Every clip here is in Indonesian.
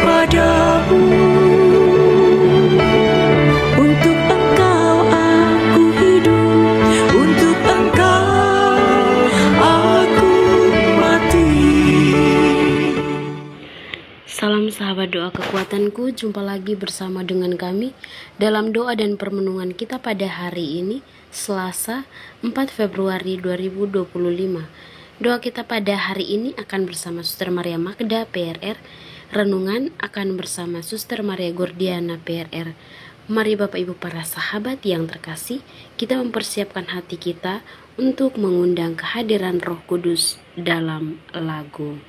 padamu. Untuk Engkau aku hidup, untuk Engkau aku mati. Salam sahabat doa kekuatanku, jumpa lagi bersama dengan kami dalam doa dan permenungan kita pada hari ini, Selasa 4 Februari 2025. Doa kita pada hari ini akan bersama Suster Maria Magda PRR, renungan akan bersama Suster Maria Gordiana PRR. Mari Bapak Ibu para sahabat yang terkasih, kita mempersiapkan hati kita untuk mengundang kehadiran Roh Kudus dalam lagu.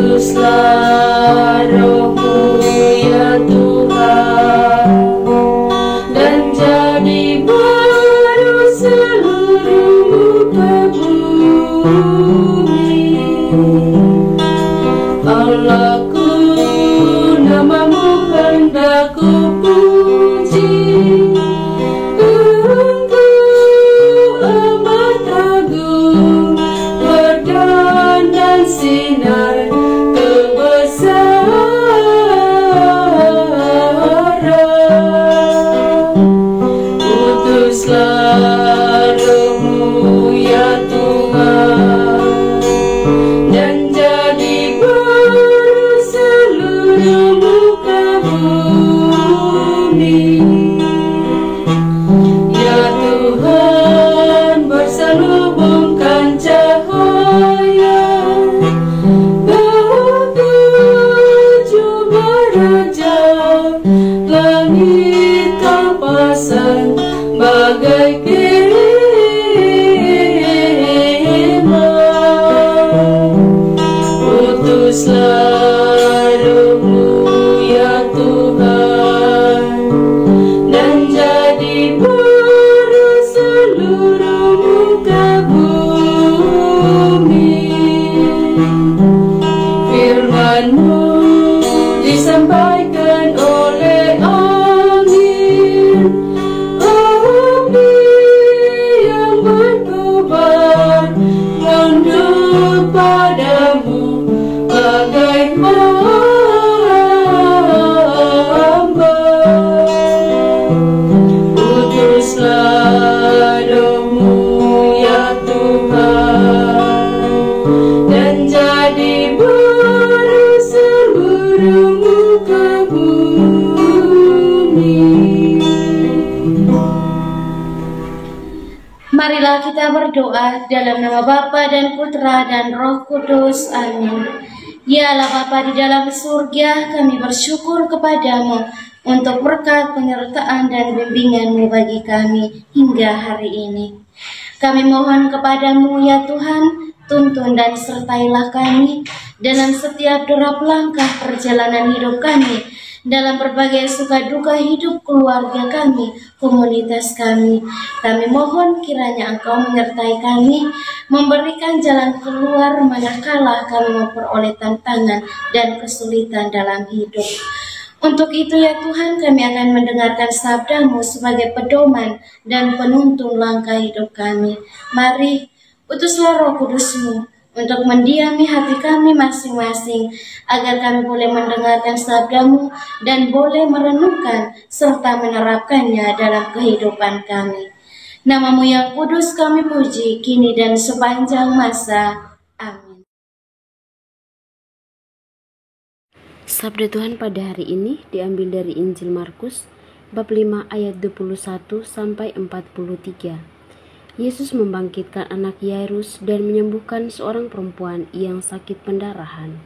Utuslah Roh-Mu ya Tuhan, dan jadi baru seluruh muka bumi. Allahku, nama-Mu hendak ku puji. Engkau amat agung, berdandan sinar kebesaran. Utuslah Roh-Mu ya Tuhan, dan jadi baru seluruh muka bumi. Ya Tuhan, berselubungkan cahaya ketujuh raja, langit Kau pasang bagai kemah. Utuslah Roh-Mu ya Tuhan, dan jadi baru seluruh muka bumi. Firman-Mu disampaikan oleh angin, angin yang berkobar menunduk padamu bagai hamba. Utuslah Roh-Mu ya Tuhan, dan jadi baru seluruh muka bumi. Marilah kita berdoa dalam nama Bapa dan Putra dan Roh Kudus. Amin. Ya Allah Bapa di dalam surga, kami bersyukur kepadamu untuk berkat penyertaan dan bimbingan-Mu bagi kami hingga hari ini. Kami mohon kepadamu ya Tuhan, tuntun dan sertailah kami dalam setiap derap langkah perjalanan hidup kami, dalam berbagai suka duka hidup keluarga kami, komunitas kami. Kami mohon kiranya Engkau menyertai kami, memberikan jalan keluar manakala kami memperoleh tantangan dan kesulitan dalam hidup. Untuk itu ya Tuhan, kami akan mendengarkan sabda-Mu sebagai pedoman dan penuntun langkah hidup kami. Mari, utuslah Roh Kudus-Mu untuk mendiami hati kami masing-masing, agar kami boleh mendengarkan sabda-Mu dan boleh merenungkan serta menerapkannya dalam kehidupan kami. Nama-Mu yang kudus kami puji, kini dan sepanjang masa. Amin. Sabda Tuhan pada hari ini diambil dari Injil Markus bab 5 ayat 21 sampai 43. Yesus membangkitkan anak Yairus dan menyembuhkan seorang perempuan yang sakit pendarahan.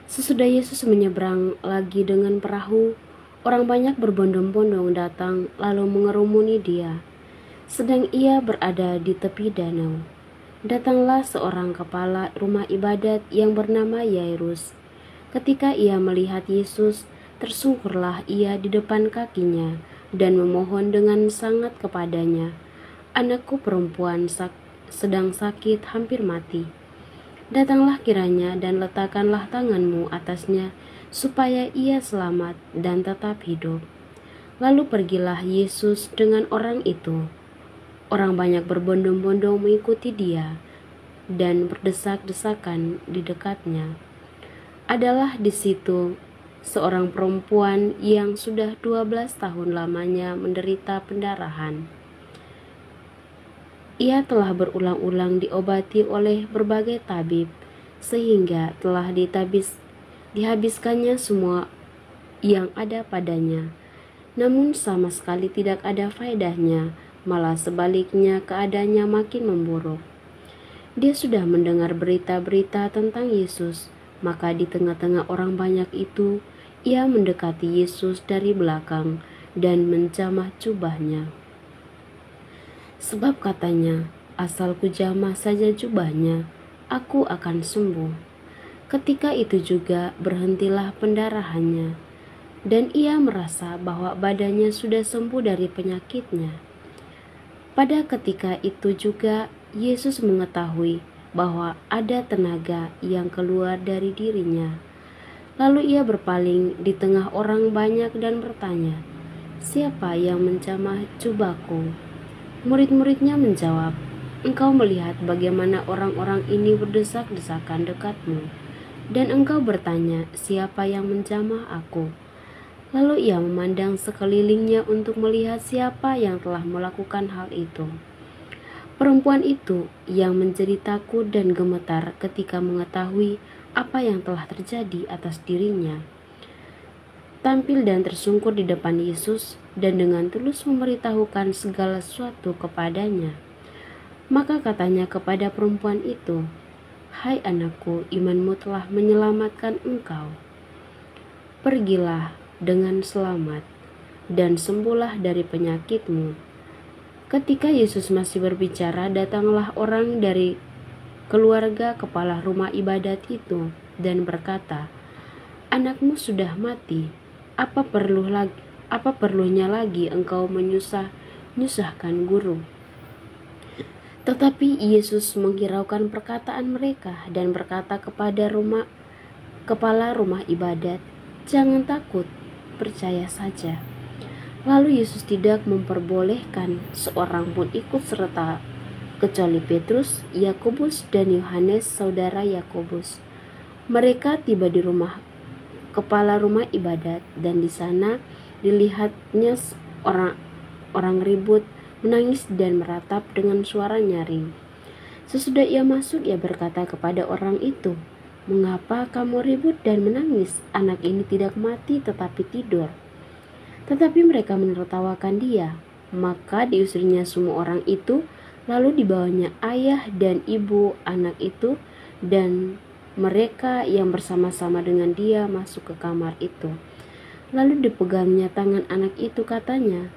Sesudah Yesus menyeberang lagi dengan perahu, orang banyak berbondong-bondong datang lalu mengerumuni Dia. Sedang Ia berada di tepi danau, datanglah seorang kepala rumah ibadat yang bernama Yairus. Ketika ia melihat Yesus, tersungkurlah ia di depan kakinya dan memohon dengan sangat kepadanya, "Anakku perempuan sedang sakit hampir mati. Datanglah kiranya dan letakkanlah tanganmu atasnya, supaya ia selamat dan tetap hidup." Lalu pergilah Yesus dengan orang itu. Orang banyak berbondong-bondong mengikuti dia dan berdesak-desakan di dekatnya. Adalah di situ seorang perempuan yang sudah 12 tahun lamanya menderita pendarahan. Ia telah berulang-ulang diobati oleh berbagai tabib, sehingga telah dihabiskannya semua yang ada padanya. Namun sama sekali tidak ada faedahnya, malah sebaliknya keadaannya makin memburuk. Dia sudah mendengar berita-berita tentang Yesus, maka di tengah-tengah orang banyak itu, ia mendekati Yesus dari belakang dan menjamah jubahnya. Sebab katanya, asal ku jamah saja jubahnya, aku akan sembuh. Ketika itu juga berhentilah pendarahannya, dan ia merasa bahwa badannya sudah sembuh dari penyakitnya. Pada ketika itu juga Yesus mengetahui bahwa ada tenaga yang keluar dari dirinya. Lalu ia berpaling di tengah orang banyak dan bertanya, "Siapa yang menjamah jubahku?" Murid-muridnya menjawab, "Engkau melihat bagaimana orang-orang ini berdesak-desakan dekatmu, dan engkau bertanya, siapa yang menjamah aku?" Lalu ia memandang sekelilingnya untuk melihat siapa yang telah melakukan hal itu. Perempuan itu yang menjadi takut dan gemetar ketika mengetahui apa yang telah terjadi atas dirinya, tampil dan tersungkur di depan Yesus dan dengan tulus memberitahukan segala sesuatu kepadanya. Maka katanya kepada perempuan itu, "Hai anakku, imanmu telah menyelamatkan engkau. Pergilah dengan selamat dan sembuhlah dari penyakitmu." Ketika Yesus masih berbicara, datanglah orang dari keluarga kepala rumah ibadat itu dan berkata, "Anakmu sudah mati. Apa perlunya lagi engkau menyusahkan guru?" Tetapi Yesus menghiraukan perkataan mereka dan berkata kepada kepala rumah ibadat, "Jangan takut, percaya saja." Lalu Yesus tidak memperbolehkan seorang pun ikut serta kecuali Petrus, Yakobus, dan Yohanes saudara Yakobus. Mereka tiba di rumah kepala rumah ibadat, dan di sana dilihatnya orang ribut, menangis dan meratap dengan suara nyaring. Sesudah ia masuk, ia berkata kepada orang itu, "Mengapa kamu ribut dan menangis? Anak ini tidak mati tetapi tidur." Tetapi mereka menertawakan dia. Maka diusirnya semua orang itu, lalu dibawanya ayah dan ibu anak itu dan mereka yang bersama-sama dengan dia masuk ke kamar itu. Lalu dipegangnya tangan anak itu, katanya,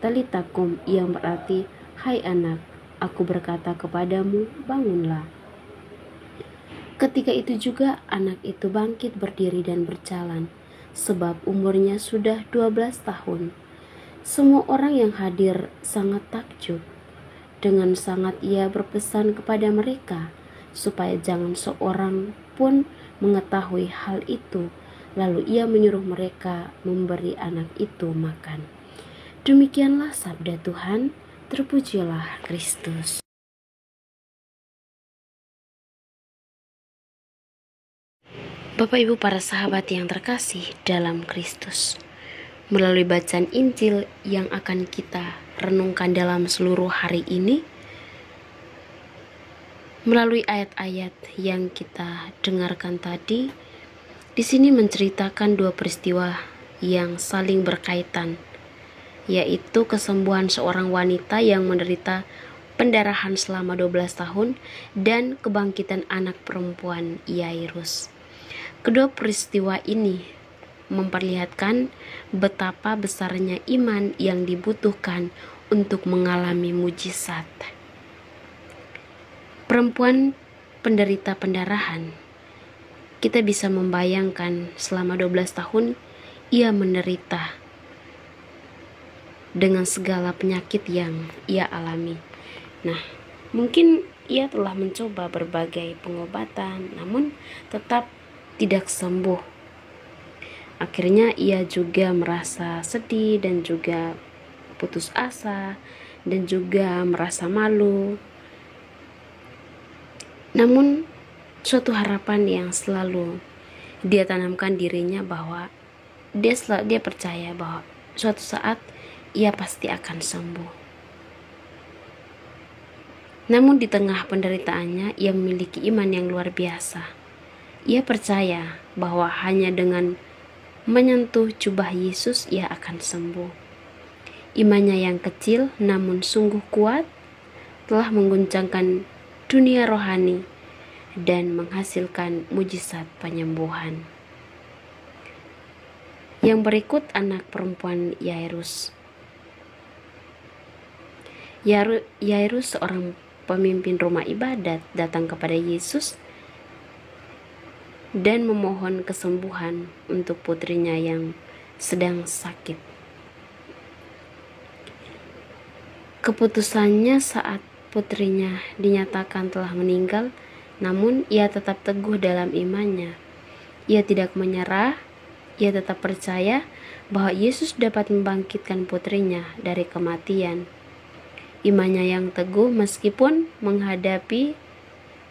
"Talita kum," yang berarti, "Hai anak, aku berkata kepadamu, bangunlah." Ketika itu juga anak itu bangkit berdiri dan berjalan, sebab umurnya sudah 12 tahun. Semua orang yang hadir sangat takjub. Dengan sangat ia berpesan kepada mereka, supaya jangan seorang pun mengetahui hal itu. Lalu ia menyuruh mereka memberi anak itu makan. Demikianlah sabda Tuhan, terpujilah Kristus. Bapak Ibu para sahabat yang terkasih dalam Kristus, melalui bacaan Injil yang akan kita renungkan dalam seluruh hari ini, melalui ayat-ayat yang kita dengarkan tadi, di sini menceritakan dua peristiwa yang saling berkaitan, yaitu kesembuhan seorang wanita yang menderita pendarahan selama 12 tahun dan kebangkitan anak perempuan Yairus. Kedua peristiwa ini memperlihatkan betapa besarnya iman yang dibutuhkan untuk mengalami mujizat. Perempuan penderita pendarahan, kita bisa membayangkan selama 12 tahun ia menderita dengan segala penyakit yang ia alami. Nah, mungkin ia telah mencoba berbagai pengobatan, namun tetap tidak sembuh. Akhirnya ia juga merasa sedih dan juga putus asa dan juga merasa malu. Namun suatu harapan yang selalu dia tanamkan dirinya bahwa dia percaya bahwa suatu saat ia pasti akan sembuh. Namun di tengah penderitaannya ia memiliki iman yang luar biasa. Ia percaya bahwa hanya dengan menyentuh jubah Yesus ia akan sembuh. Imannya yang kecil namun sungguh kuat telah mengguncangkan dunia rohani dan menghasilkan mujizat penyembuhan. Yang berikut anak perempuan Yairus. Yairus, seorang pemimpin rumah ibadat, datang kepada Yesus dan memohon kesembuhan untuk putrinya yang sedang sakit. Keputusannya saat putrinya dinyatakan telah meninggal, namun ia tetap teguh dalam imannya. Ia tidak menyerah, ia tetap percaya bahwa Yesus dapat membangkitkan putrinya dari kematian. Imannya yang teguh meskipun menghadapi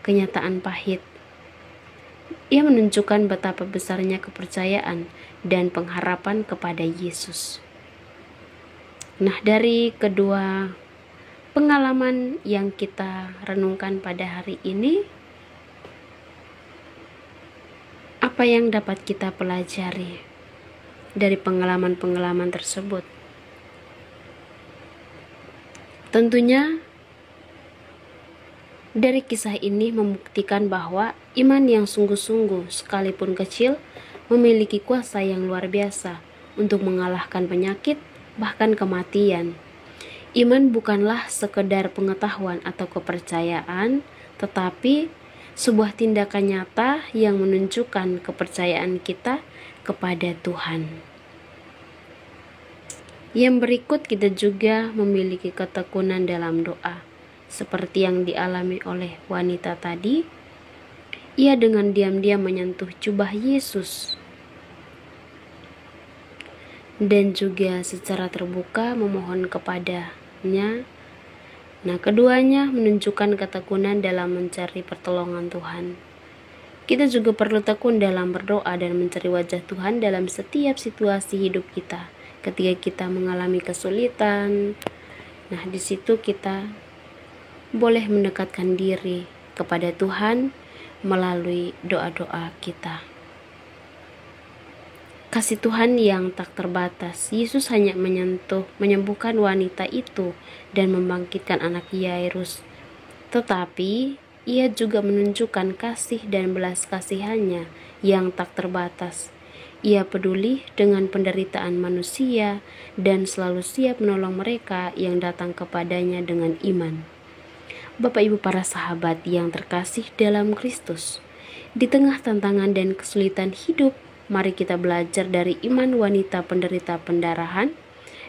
kenyataan pahit. Ia menunjukkan betapa besarnya kepercayaan dan pengharapan kepada Yesus. Nah, dari kedua pengalaman yang kita renungkan pada hari ini, apa yang dapat kita pelajari dari pengalaman-pengalaman tersebut? Tentunya dari kisah ini membuktikan bahwa iman yang sungguh-sungguh sekalipun kecil memiliki kuasa yang luar biasa untuk mengalahkan penyakit, bahkan kematian. Iman bukanlah sekedar pengetahuan atau kepercayaan, tetapi sebuah tindakan nyata yang menunjukkan kepercayaan kita kepada Tuhan. Yang berikut kita juga memiliki ketekunan dalam doa. Seperti yang dialami oleh wanita tadi, ia dengan diam-diam menyentuh jubah Yesus dan juga secara terbuka memohon kepadanya. Nah, keduanya menunjukkan ketekunan dalam mencari pertolongan Tuhan. Kita juga perlu tekun dalam berdoa dan mencari wajah Tuhan dalam setiap situasi hidup kita. Ketika kita mengalami kesulitan, nah di situ kita boleh mendekatkan diri kepada Tuhan melalui doa-doa kita. Kasih Tuhan yang tak terbatas. Yesus hanya menyembuhkan wanita itu dan membangkitkan anak Yairus. Tetapi ia juga menunjukkan kasih dan belas kasihannya yang tak terbatas. Ia peduli dengan penderitaan manusia dan selalu siap menolong mereka yang datang kepadanya dengan iman. Bapak Ibu para sahabat yang terkasih dalam Kristus, di tengah tantangan dan kesulitan hidup, mari kita belajar dari iman wanita penderita pendarahan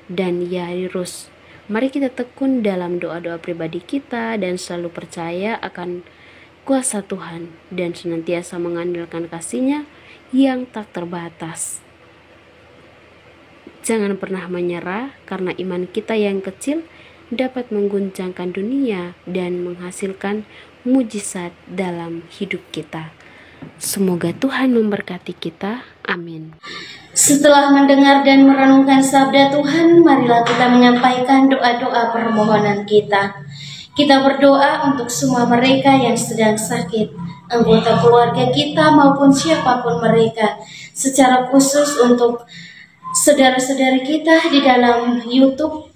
dan Yairus. Mari kita tekun dalam doa-doa pribadi kita dan selalu percaya akan kuasa Tuhan dan senantiasa mengandalkan kasih-Nya yang tak terbatas. Jangan pernah menyerah, karena iman kita yang kecil dapat mengguncangkan dunia dan menghasilkan mujizat dalam hidup kita. Semoga Tuhan memberkati kita. Amin. Setelah mendengar dan merenungkan sabda Tuhan, marilah kita menyampaikan doa-doa permohonan kita. Kita berdoa untuk semua mereka yang sedang sakit, anggota keluarga kita maupun siapapun mereka, secara khusus untuk saudara-saudari kita di dalam YouTube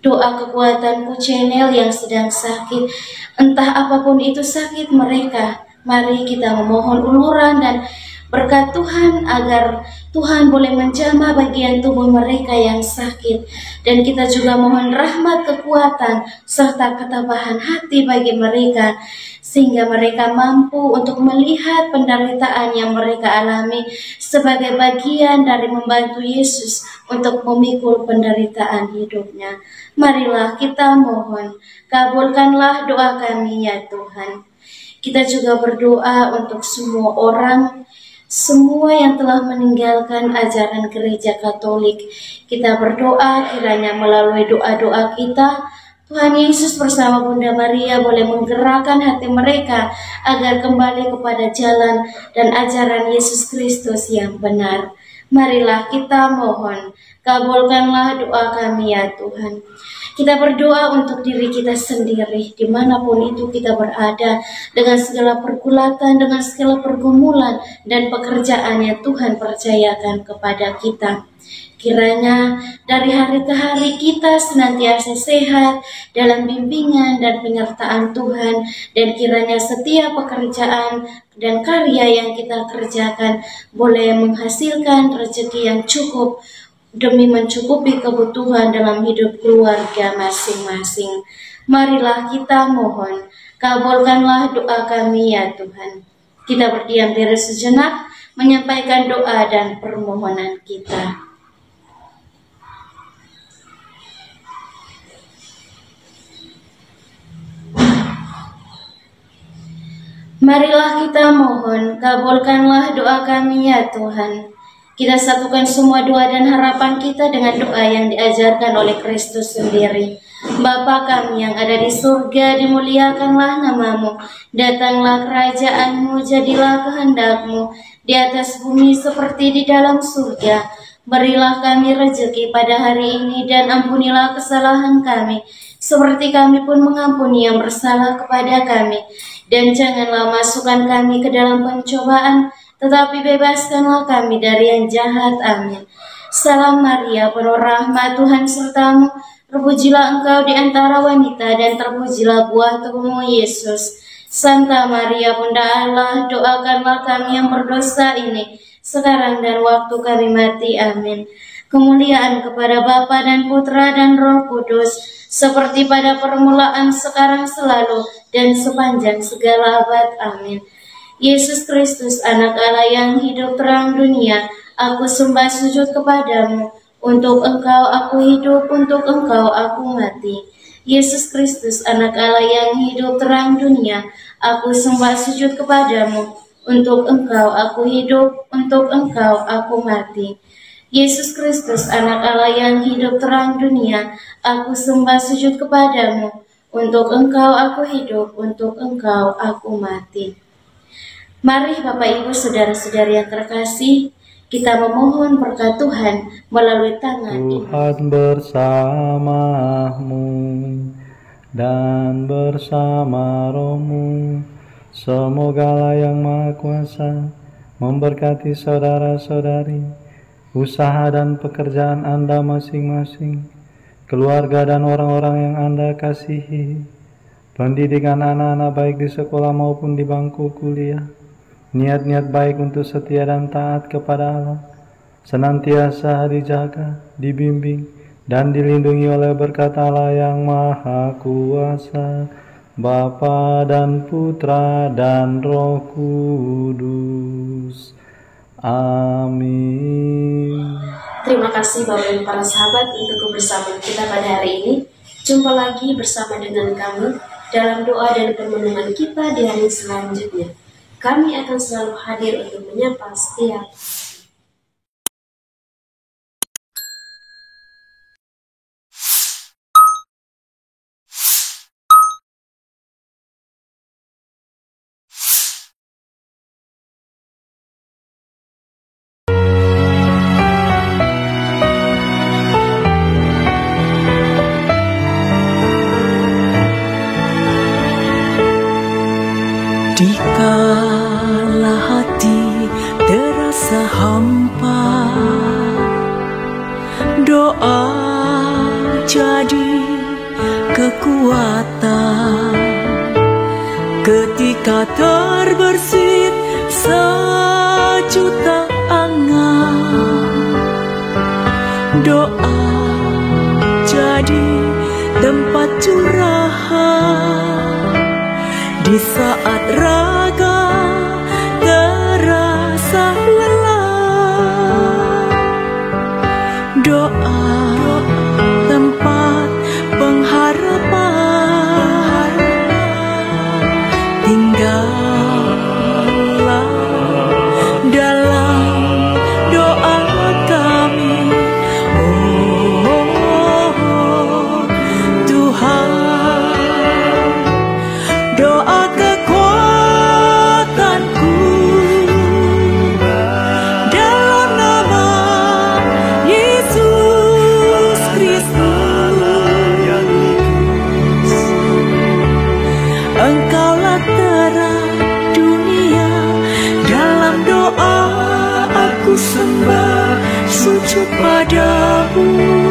Doa Kekuatanku Channel yang sedang sakit. Entah apapun itu sakit mereka, mari kita memohon uluran dan berkat Tuhan agar Tuhan boleh menjamah bagian tubuh mereka yang sakit. Dan kita juga mohon rahmat, kekuatan, serta ketabahan hati bagi mereka, sehingga mereka mampu untuk melihat penderitaan yang mereka alami sebagai bagian dari membantu Yesus untuk memikul penderitaan hidupnya. Marilah kita mohon, kabulkanlah doa kami ya Tuhan. Kita juga berdoa untuk semua orang semua yang telah meninggalkan ajaran gereja Katolik. Kita berdoa kiranya melalui doa-doa kita, Tuhan Yesus bersama Bunda Maria boleh menggerakkan hati mereka agar kembali kepada jalan dan ajaran Yesus Kristus yang benar. Marilah kita mohon, kabulkanlah doa kami ya Tuhan. Kita berdoa untuk diri kita sendiri, dimanapun itu kita berada, dengan segala pergulatan, dengan segala pergumulan, dan pekerjaan yang Tuhan percayakan kepada kita. Kiranya dari hari ke hari kita senantiasa sehat dalam bimbingan dan penyertaan Tuhan, dan kiranya setiap pekerjaan dan karya yang kita kerjakan boleh menghasilkan rezeki yang cukup demi mencukupi kebutuhan dalam hidup keluarga masing-masing. Marilah kita mohon, kabulkanlah doa kami ya Tuhan. Kita berdiam diri sejenak, menyampaikan doa dan permohonan kita. Marilah kita mohon, kabulkanlah doa kami ya Tuhan. Kita satukan semua doa dan harapan kita dengan doa yang diajarkan oleh Kristus sendiri. Bapa kami yang ada di surga, dimuliakanlah namamu. Datanglah kerajaanmu, jadilah kehendakmu di atas bumi seperti di dalam surga. Berilah kami rezeki pada hari ini dan ampunilah kesalahan kami, seperti kami pun mengampuni yang bersalah kepada kami. Dan janganlah masukkan kami ke dalam pencobaan, tetapi bebaskanlah kami dari yang jahat. Amin. Salam Maria, penuh rahmat, Tuhan sertamu. Terpujilah engkau di antara wanita, dan terpujilah buah tubuhmu, Yesus. Santa Maria, Bunda Allah, doakanlah kami yang berdosa ini, sekarang dan waktu kami mati. Amin. Kemuliaan kepada Bapa dan Putra dan Roh Kudus, seperti pada permulaan, sekarang, selalu, dan sepanjang segala abad. Amin. Yesus Kristus, anak Allah yang hidup terang dunia, aku sembah sujud kepadamu. Untuk engkau aku hidup, untuk engkau aku mati. Yesus Kristus, anak Allah yang hidup terang dunia, aku sembah sujud kepadamu. Untuk engkau aku hidup, untuk engkau aku mati. Yesus Kristus, anak Allah yang hidup terang dunia, aku sembah sujud kepadamu. Untuk engkau aku hidup, untuk engkau aku mati. Mari Bapak Ibu Saudara-saudari yang terkasih, kita memohon berkat Tuhan melalui tangan Tuhan bersamamu dan bersama rohmu. Semoga yang Maha Kuasa memberkati saudara-saudari, usaha dan pekerjaan Anda masing-masing, keluarga dan orang-orang yang Anda kasihi, pendidikan anak-anak baik di sekolah maupun di bangku kuliah, niat-niat baik untuk setia dan taat kepada Allah, senantiasa dijaga, dibimbing, dan dilindungi oleh berkat Allah yang Maha Kuasa, Bapa dan Putra dan Roh Kudus. Amin. Terima kasih Bapak Ibu para sahabat untuk kebersamaan kita pada hari ini. Jumpa lagi bersama dengan kami dalam doa dan permohonan kita di hari selanjutnya. Kami akan selalu hadir untuk menyapa setiap Dikala hati terasa hampa, doa jadi kekuatan. Ketika terbersit sejuta angan, doa jadi tempat curahan. Di saat raga terasa lelah, doa tempat pengharapan. Tinggallah dalam sujud padamu.